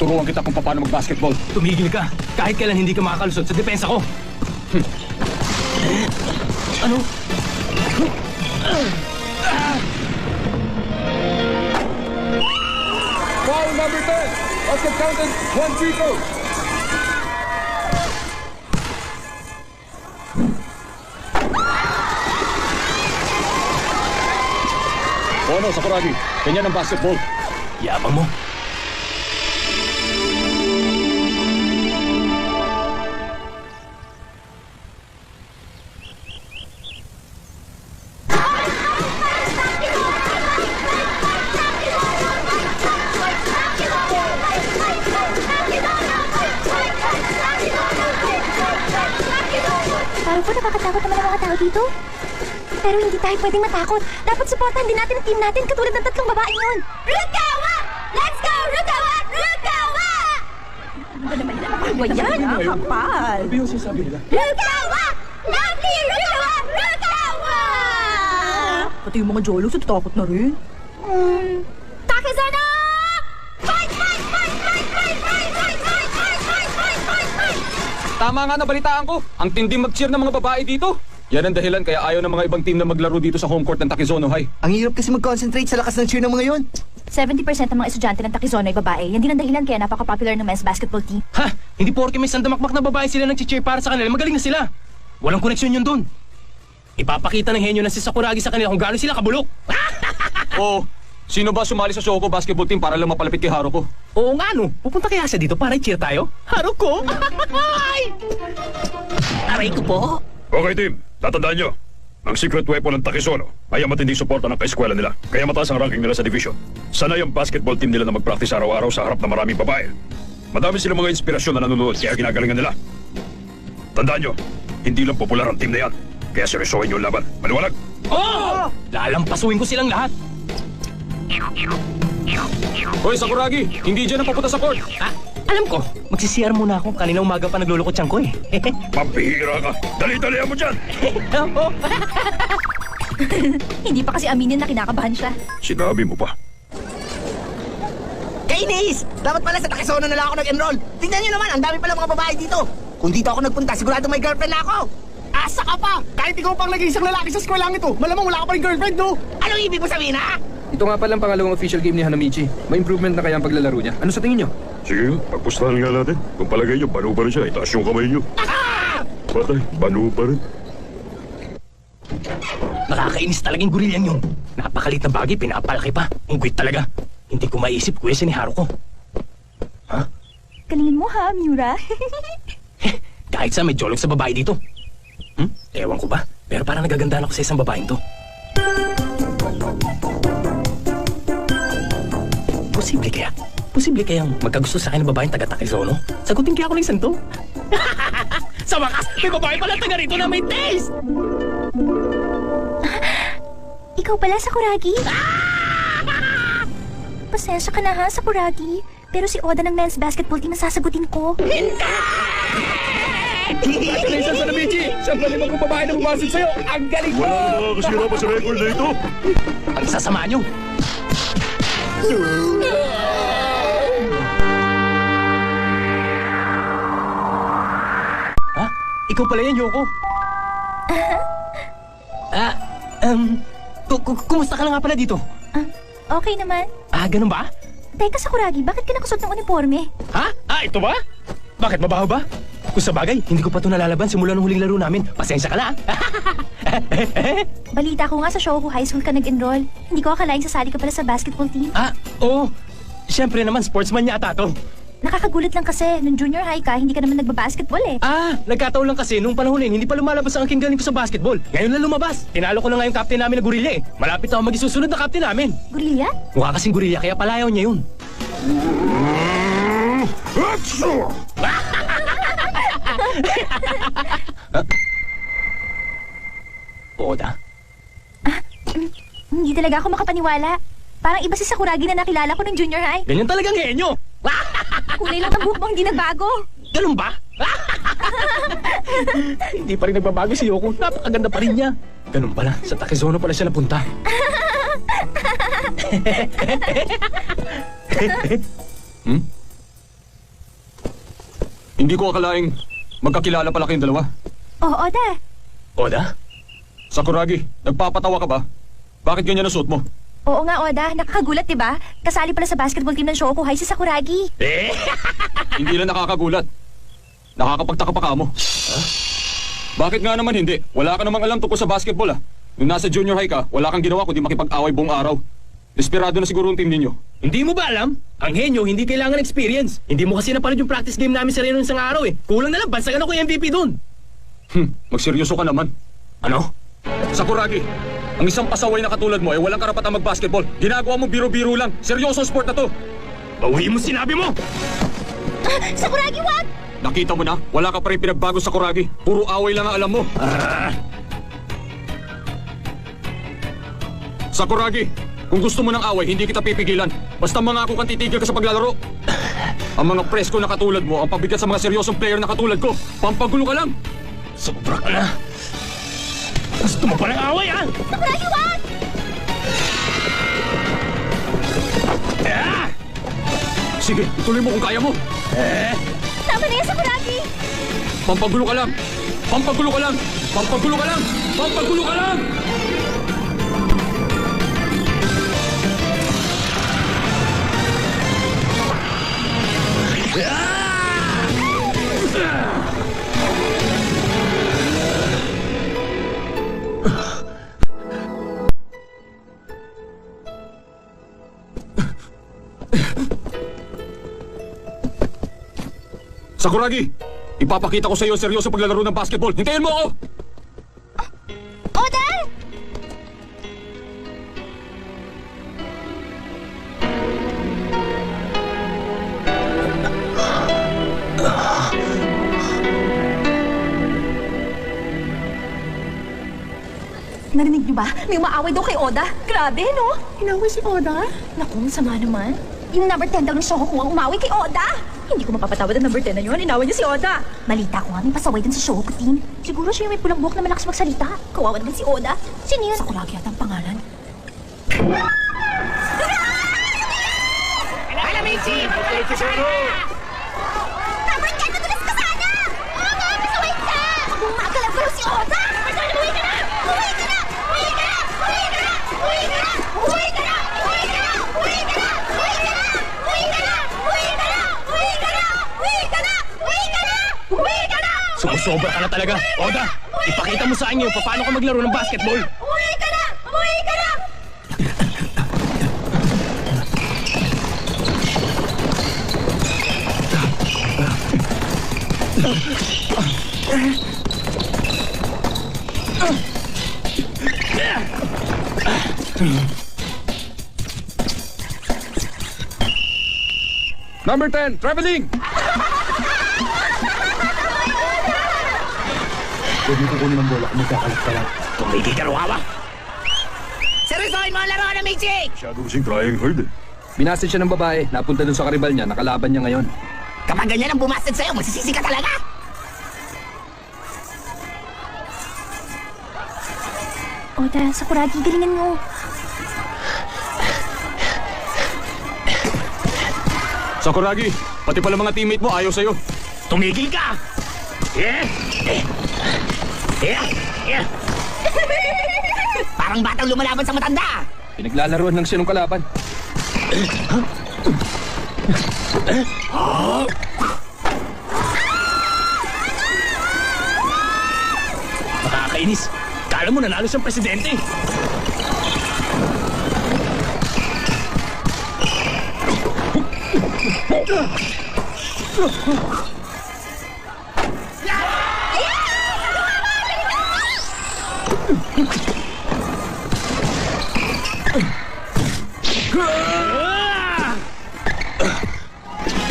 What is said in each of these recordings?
Tuturuan kita kung paano mag-basketball. Tumigil ka. Kahit kailan hindi ka makakalusot sa depensa ko. Ano? Foul number 10. Basket counted 1 free throw. Ono, Sakuragi. Ganyan ang basketball. Yabang mo. Parang po nakakatakot naman ang mga tao dito. Pero hindi tayo pwedeng matakot. Dapat supportahan din natin ang team natin katulad ng tatlong babaeng yun. Rukawa! Let's go! Rukawa! Rukawa! Ano ba naman nila? Ano yan? Nakakapal! Ano yung sinasabi nila? Rukawa! Lovely! Rukawa! Rukawa! Pati yung mga jolo sa tatakot na rin. Takizana! Fight! Fight! Fight! Fight! Fight! Fight! Fight! Fight! Fight! Fight! Fight! Fight! Fight! Tama nga nabalitaan ko. Ang tinding mag-cheer ng mga babae dito. Yan ang dahilan kaya ayaw ng mga ibang team na maglaro dito sa home court ng Takizono High. Ang hirap kasi mag-concentrate sa lakas ng cheer ng mga yon. 70% ng mga estudyante ng Takizono ay babae. Yan din ang dahilan kaya napaka-popular ng men's basketball team. Ha? Hindi porke may sandamakmak na babae sila nag-cheer para sa kanila. Magaling na sila. Walang koneksyon yun dun. Ipapakita ng henyo na si Sakuragi sa kanila kung gaano sila kabulok. Oh, sino ba sumali sa Shoko basketball team para lang mapalapit kay Haruko? Oo nga no. Pupunta kaya siya dito para i-cheer tayo? Haruko? Aray ko po. Okay, team. Tatandaan nyo. Ang secret weapon ng Takizono ay ang matinding suporta ng kaeskwela nila. Kaya mataas ang ranking nila sa division. Sanay ang basketball team nila na mag-practice araw-araw sa harap ng maraming babae. Madami silang mga inspirasyon na nanonood kaya ginagalingan nila. Tandaan nyo, hindi lang popular ang team na yan. Kaya seryosohin nyo ang laban. Maliwanag? Oh! Lalampasuin ko silang lahat. Hoy, Sakuragi! Hindi dyan ang papunta sa court! Ah, alam ko. Magsisiyar muna ako. Kanina umaga pa naglulukot siyang ko eh. Pambihira ka! Dali-dalihan mo dyan! Hindi pa kasi aminin na kinakabahan siya. Sinabi mo pa. Kainis! Dapat pala sa Takizono na lang ako nag-enroll. Tingnan nyo naman, ang dami pala mga babae dito. Kung dito ako nagpunta, sigurado may girlfriend na ako. Asa ka pa! Kahit ikaw pang nag-iisang lalaki sa eskwelahan ito, malamang wala ka pa rin girlfriend, no? Anong ibig mo sabihin, ha? Ito nga palang pangalawang official game ni Hanamichi. May improvement na kaya ang paglalaro niya. Ano sa tingin nyo? Sige, pagpustahan nga natin. Kung palagay nyo, banu pa rin siya. Itaas yung kamay nyo. Patay, banu pa rin. Nakakainis talagang gorilyang yun. Napakalit na bagay, pinapalaki pa. Ungkwit talaga. Hindi ko maiisip kuya si ni Haruko. Ha? Galingin mo ha, Miura. Kahit sa may jolog sa babae dito. Ewan ko ba? Pero parang nagagandaan ako sa isang babaeng to. Posible kayang magkagusto sa akin ng babaeng taga-Takizono? Sagutin kaya ako ng santo. Sa wakas, may babae pala taga rito na may taste! Ikaw pala, Sakuragi? Pasensya ka na ha, Sakuragi. Pero si Oda ng men's basketball team ang sasagutin ko. Congratulations, Hanamichi! Siyang galing kong babae na bumasig sa'yo! Ang galing mo! Wala na nakakasira pa sa record na ito. Ang sasama nyo! Ha? Ikaw pala yan, Yoko? Kumusta ka na nga pala dito? Okay naman. Ganun ba? Teka, Sakuragi, bakit ka nakasuot ng uniforme? Ha? Ito ba? Bakit, mabaho ba? Kung sa bagay, hindi ko pa ito nalalaban simula nung huling laro namin. Pasensya ka na, Balita ko nga sa Shoko High School ka nag-enroll. Hindi ko akalaing sasali ka pala sa basketball team. Oo. Siyempre naman, sportsman yata to. Nakakagulat lang kasi, nung junior high ka, hindi ka naman nagbabasketball eh. Nagkataon lang kasi nung panahon na yun, hindi pa lumalabas ang aking galing ko sa basketball. Ngayon lang lumabas. Tinalo ko na nga yung captain namin na gorilla eh. Malapit ako magisusunod na captain namin. Gorilla? Mukha kasing gorilla kaya palayaw niya yun. Oda? Hindi talaga ako makapaniwala. Parang iba si Sakuragi na nakilala ko nung junior high. Ganyan talagang henyo. Kulay lang ng buhok mo, hindi nagbago. Ganun ba? Hindi pa rin nagbabago si Yoko. Napakaganda pa rin niya. Ganun pala. Sa Takizono pala siya napunta. Hindi ko akalaing magkakilala pala kayong dalawa. Oo, Oda. Oda? Sakuragi, nagpapatawa ka ba? Bakit ganyan ang suot mo? Oo nga, Oda. Nakakagulat, diba? Kasali pala sa basketball team ng Shokuhai si Sakuragi. Hindi lang nakakagulat. Nakakapagtaka pa ka mo. Bakit nga naman hindi? Wala ka namang alam tungkol sa basketball ah. Nung nasa junior high ka, wala kang ginawa kundi makipag-away buong araw. Desperado na siguro ang team ninyo. Hindi mo ba alam? Ang henyo, hindi kailangan experience. Hindi mo kasi napanood yung practice game namin sa Reno ng isang araw eh. Kulang na lang, bansagan ako yung MVP dun. Magseryoso ka naman. Ano? Sakuragi, ang isang pasaway na katulad mo ay walang karapatang mag-basketball. Ginagawa mo biro-biro lang. Seryoso sport na to. Bawiin mo sinabi mo! Sakuragi, wag! Nakita mo na, wala ka pa rin pinagbago sa Kuragi. Puro away lang ang alam mo. Sakuragi, kung gusto mo ng away, hindi kita pipigilan. Basta mangako kang titigil ka sa paglalaro. Ang mga presko na katulad mo, ang pabigat sa mga seryosong player na katulad ko, pampagulo ka lang. Sobra ka na. Gusto mo pa ng away, ha? Sakuragi, wag! Sige, ituloy mo kung kaya mo. Tama na yan, Sakuragi! Pampagulo ka lang. Pampagulo ka lang. Pampagulo ka lang. Pampagulo ka lang. Sakuragi, ipapakita ko sa iyo ang seryoso paglalaro ng basketball. Hintayin mo ako! Oda! Narinig niyo ba? May umaaway daw kay Oda. Grabe, no? Inaway si Oda? Naku, sama naman. Yung number 10 daw ng Shoko kung ang umaway kay Oda. Hindi ko mapapatawad ang number 10 na yun. Inaway niya si Oda. Balita ko nga, may pasaway din sa Shoko team. Siguro siya yung may pulang buhok na malakas magsalita. Kawawa naman si Oda. Sino yun? Sakuragi yata ang pangalan. Number 10 na tulas ka sana! Oo nga, pasaway ka! Gumagalaw ka si Oda! Uwi ka na! Uwi ka na! Uwi ka na! Uwi ka na! Uwi ka na! Uwi ka na! Uwi ka na! Uwi ka na! Uwi ka na! Uwi ka na! Uwi ka na! Uwi ka na! Uwi ka na! Uwi ka na! Uwi ka na! Sumusobra ka na talaga. Oda, ipakita mo sa akin paano ka maglaro ng basketball. Uwi ka na! Uwi ka na! Number 10, traveling! Huwag mo kukunin ang bola kung magkakalit ka lang. Tumigil ka, Ruhawa. Seryosohin mo ang laro na Michi! Masyado kasing trying hard eh. Binasted siya ng babae, napunta dun sa karibal niya, nakalaban niya ngayon. Kapag ganyan ang bumastid sa'yo, magsisisi ka talaga! Oda, Sakuragi, galingan mo. Sakuragi, pati pala mga teammate mo ayaw sa'yo. Tumigil ka! Parang batang lumalaban sa matanda! Pinaglalaruan lang siya ng kalaban. Nakakainis. Kala mo nanalo siyang presidente.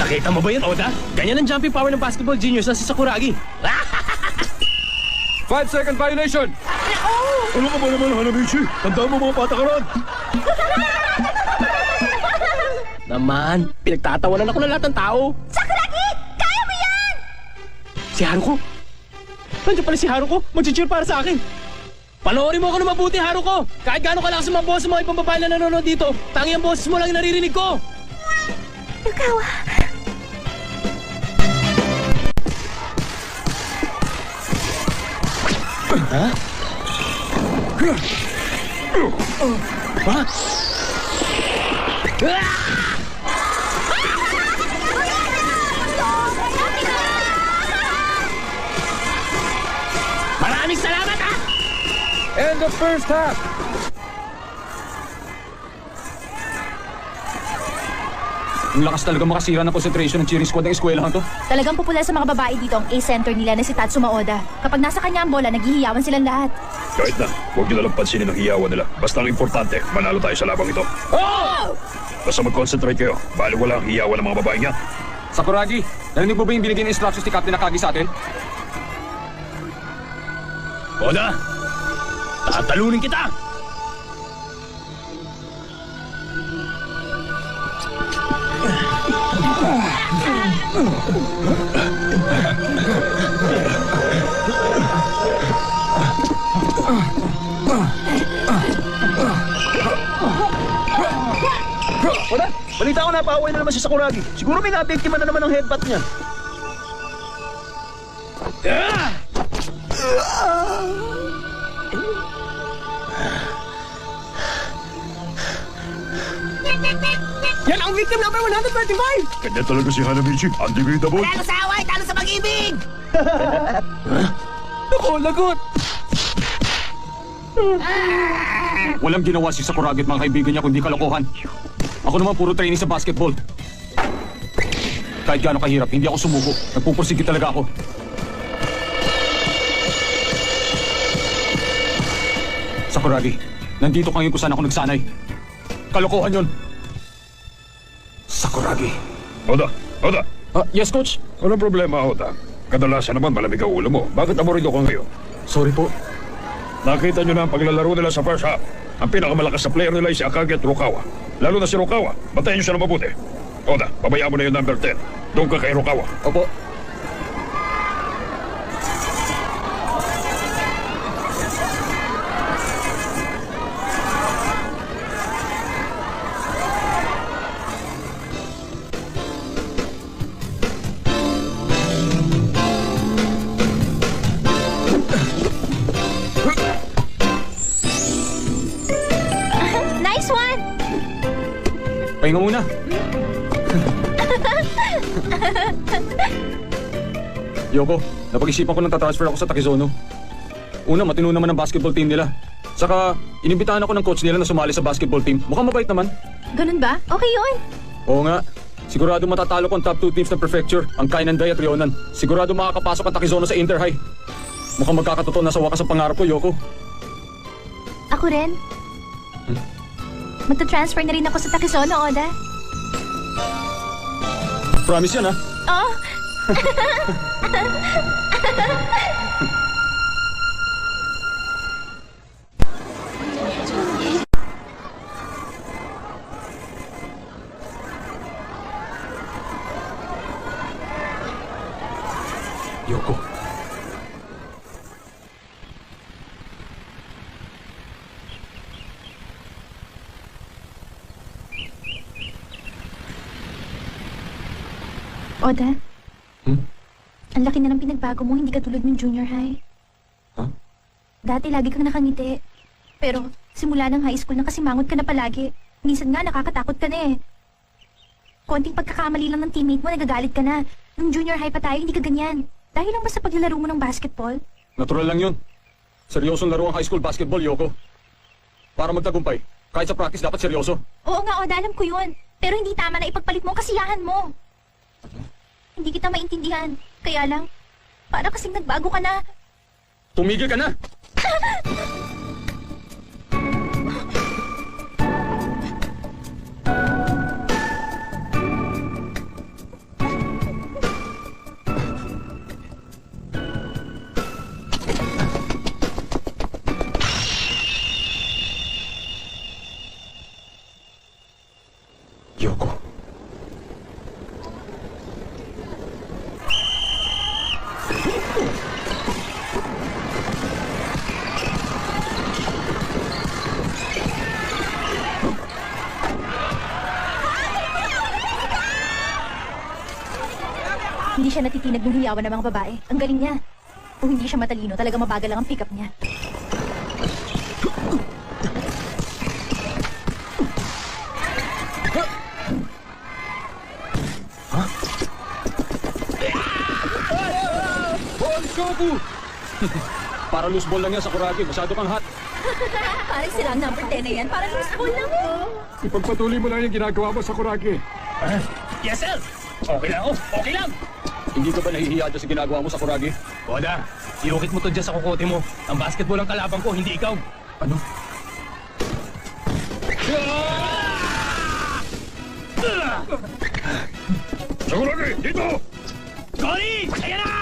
Nakita mo ba yan, Oda? Ganyan ang jumping power ng basketball genius na si Sakuragi. 5-second violation! Ano ka ba naman, Hanamichi? Tandaan mo mga patakaran! Naman, pinagtatawanan ako ng lahat ng tao. Sakuragi! Kaya mo yan! Si Haruko? Nandiyan pala si Haruko, mag-cheer para sa akin. Panoorin mo ako na mabuti, Haruko. Kahit gaano kalakas ang mga boses mo, ibang babae na nanonood dito, tangi ang boses mo lang yung naririnig ko. Yukawa. Maraming salamat, ha! And the first half! Ang lakas talaga makasira ng concentration ng cheering squad ng eskwelahan to. Talagang popular sa mga babae dito ang A-center nila na si Tatsuma Oda. Kapag nasa kanya ang bola, naghihiyawan silang lahat. Kahit na, huwag nyo nalang pansinin ang hiyawan nila. Basta ang importante, manalo tayo sa labang ito. Basta mag-concentrate kayo. Bali wala ang hiyawan ng mga babae niya. Sakuragi, narinig mo ba yung binigyan instructions ni Captain Nakagi sa atin? Oda! Tatalunin kita! Oda, balita ko napaaway na naman si Sakuragi. Siguro may nabiktima na naman ang headbutt niya. Yan ang victim number 125! Kanya talaga si Hanamichi. Undebatable. Talo sa away, talo sa pag-ibig! Ako, lagot! Walang ginawa si Sakuragi at mga kaibigan niya kundi kalokohan. Ako naman puro training sa basketball. Kahit gaano kahirap, hindi ako sumuko. Nagpupursige talaga ako. Sakuragi, nandito ka ngayon kung saan ako nagsanay. Kalokohan yun. Sakuragi. Oda, Oda. Yes, coach? Walang problema, Oda. Kadalasan naman malamig ang ulo mo. Bakit aborido ka ngayon? Sorry po. Nakita nyo na ang paglalaro nila sa first half. Ang pinakamalakas na player nila ay si Akagi at Rukawa. Lalo na si Rukawa. Bantayan nyo siya ng mabuti. Oda, pabayaan mo na yung number 10. Doon ka kay Rukawa. Opo. Nice one! Pahinga muna. Yoko, napag-isipan ko nang tatransfer ako sa Takizono. Una, matino naman ang basketball team nila. Saka, inimbitahan ako ng coach nila na sumali sa basketball team. Mukhang mabait naman. Ganun ba? Okay yun. Oo nga. Sigurado matatalo ko ang top 2 teams ng prefecture, ang Kainanday at Ryonan. Sigurado makakapasok ang Takizono sa Inter-High. Mukhang magkakatotoo na sa wakas ang pangarap ko, Yoko. Ako rin. Magta-transfer na rin ako sa Takizono, Oda. Promise yan, ha? Oh! Yoko. Oda? Hmm? Ang laki na ng pinagbago mo, hindi ka tulad ng junior high. Huh? Dati lagi kang nakangiti. Pero simula ng high school nakasimangot ka na palagi. Minsan nga nakakatakot ka na eh. Konting pagkakamali lang ng teammate mo, nagagalit ka na. Nung junior high pa tayo, hindi ka ganyan. Dahil lang ba sa paglalaro mo ng basketball? Natural lang yun. Seryosong laro ang high school basketball, Yoko. Para magtagumpay, kahit sa practice dapat seryoso. Oo nga, Oda, alam ko yun. Pero hindi tama na ipagpalit mo ang kasiyahan mo. Hindi kita maintindihan. Kaya lang, para kasing nagbago ka na. Tumigil ka na! Yoko. Hindi siya natitinag ng hiyawan ng mga babae. Ang galing niya. Kung hindi siya matalino, talaga mabagal lang ang pick-up niya. Hold Goku! Para loose ball lang yan sa Kuragi. Masyado kang hot. Parang sila ang number 10 na yan. Parang loose ball lang eh. Ipagpatuloy mo lang yung ginagawa mo sa Kuragi. Yes, sir! Okay lang ako, okay lang! Hindi ka ba nahihiya dyan sa ginagawa mo sa Kuragi? Oda, iukit mo to dyan sa kukote mo. Ang basketball ang kalaban ko, hindi ikaw. Ano? Sa Kuragi! Dito! Cory! Ayan na!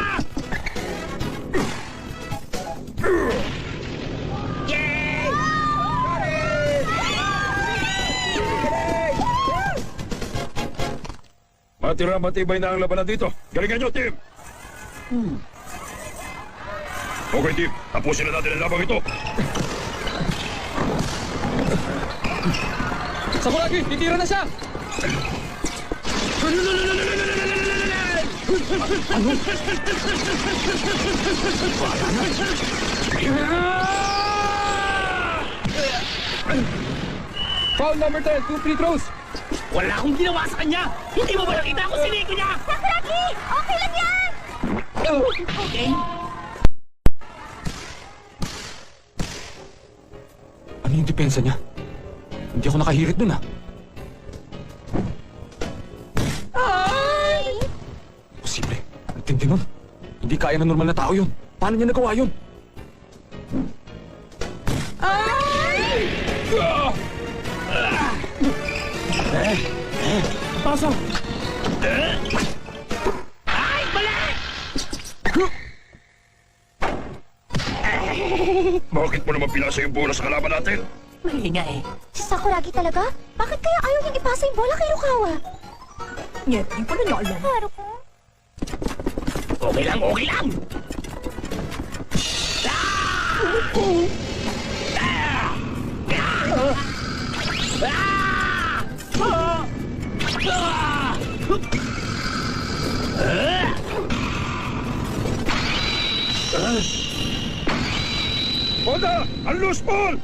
Matira matibay na ang labanan dito. Galingan nyo, team! Okay, team. Tapusin na natin ang labang ito. Sa Kuragi! Titira na siya! Foul number 10, 2 free throws. Wala akong ginawa sa kanya! Hindi mo ba nakita kung siniko niya? Sakuragi! Okay lang yan! Okay. Ano yung depensa niya? Hindi ako nakahirit dun ah. Ay! Posible. Ang tindi nun. Hindi kaya ng normal na tao yun. Paano niya nagawa yun? Pasok! Ay, mali! Bakit mo naman pinasa yung bola sa kalaban natin? Mali nga eh. Si Sakuragi talaga? Bakit kaya ayaw niyang ipasa yung bola kay Rukawa? Nyet, di ko na niya alam. Haruko? Okay lang, okay lang! Oda! Ang loose ball!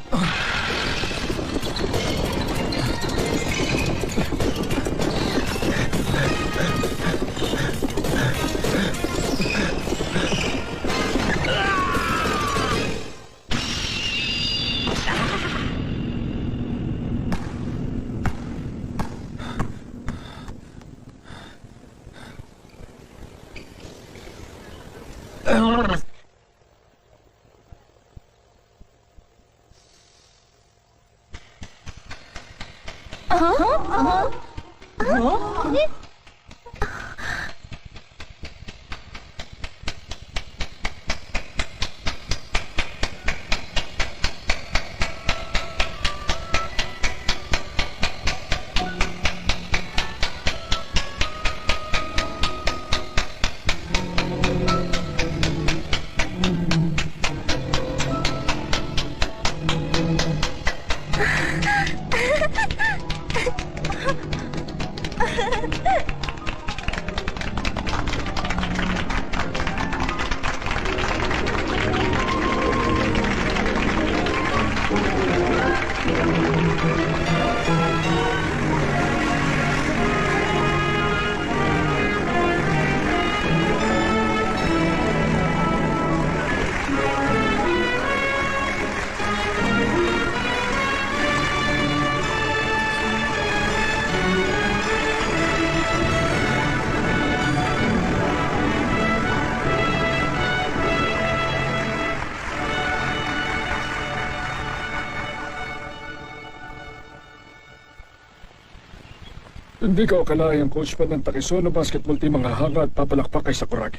Hindi ko akalain ang coach pa ng Takisono basketball team ang hahanga at papalakpak kay Sakuragi.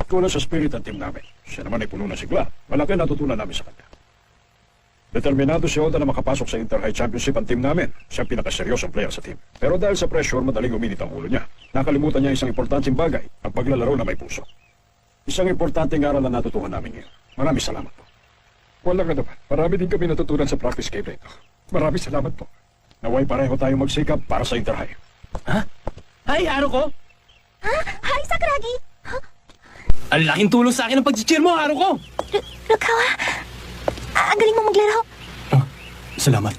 Tulad sa spirit ng team namin. Siya naman ay puno ng sigla. Malaki natutunan namin sa kanya. Determinado si Oda na makapasok sa Inter-High Championship ang team namin. Siya ang pinakaseryosong player sa team. Pero dahil sa pressure, madaling uminit ang ulo niya. Nakalimutan niya isang importanteng bagay, ang paglalaro na may puso. Isang importanteng aral na natutuhan namin ngayon. Maraming salamat po. Wala ka naman. Marami din kami natutunan sa practice game na ito. Maraming salamat po. Naway pareho tayong magsikap para sa Inter-High. Hi, Haruko! Ha? Hi, Sakuragi! Ang laking tulong sa akin ang pag-cheer mo, Haruko! Rukawa, ang galing mo maglaro. Salamat.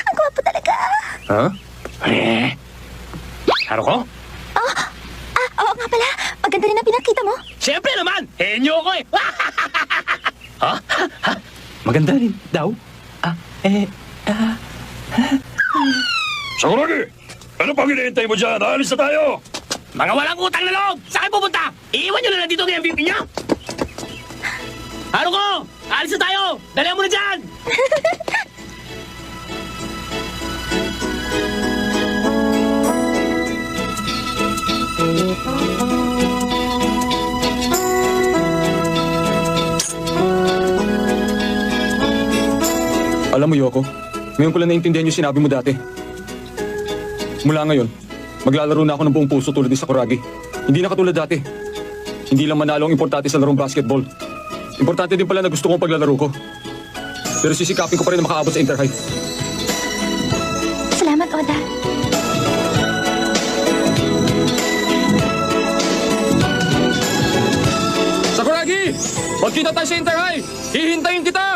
Ang gwapo talaga. Ha? Haruko? Oo nga pala. Maganda rin ang pinakita mo. Siyempre naman! Henyo ko eh! Ha? Maganda rin daw? Sakuragi! Ano pang hinihintay mo dyan? Alis na tayo! Mga walang utang na loob! Saan kayo pupunta? Iiwan nyo na lang dito ang MVP nyo! Haruko! Alis na tayo! Dalihan mo na dyan! Alam mo, Yoko, ngayon ko lang naintindihan yung sinabi mo dati. Mula ngayon, maglalaro na ako ng buong puso tulad ni Sakuragi. Hindi na katulad dati. Hindi lang manalo ang importante sa larong basketball. Importante din pala na gusto kong paglalaro ko. Pero sisikapin ko pa rin na makaabot sa Interhigh. Salamat, Oda. Sakuragi! Magkita tayo sa Interhigh! Hihintayin kita!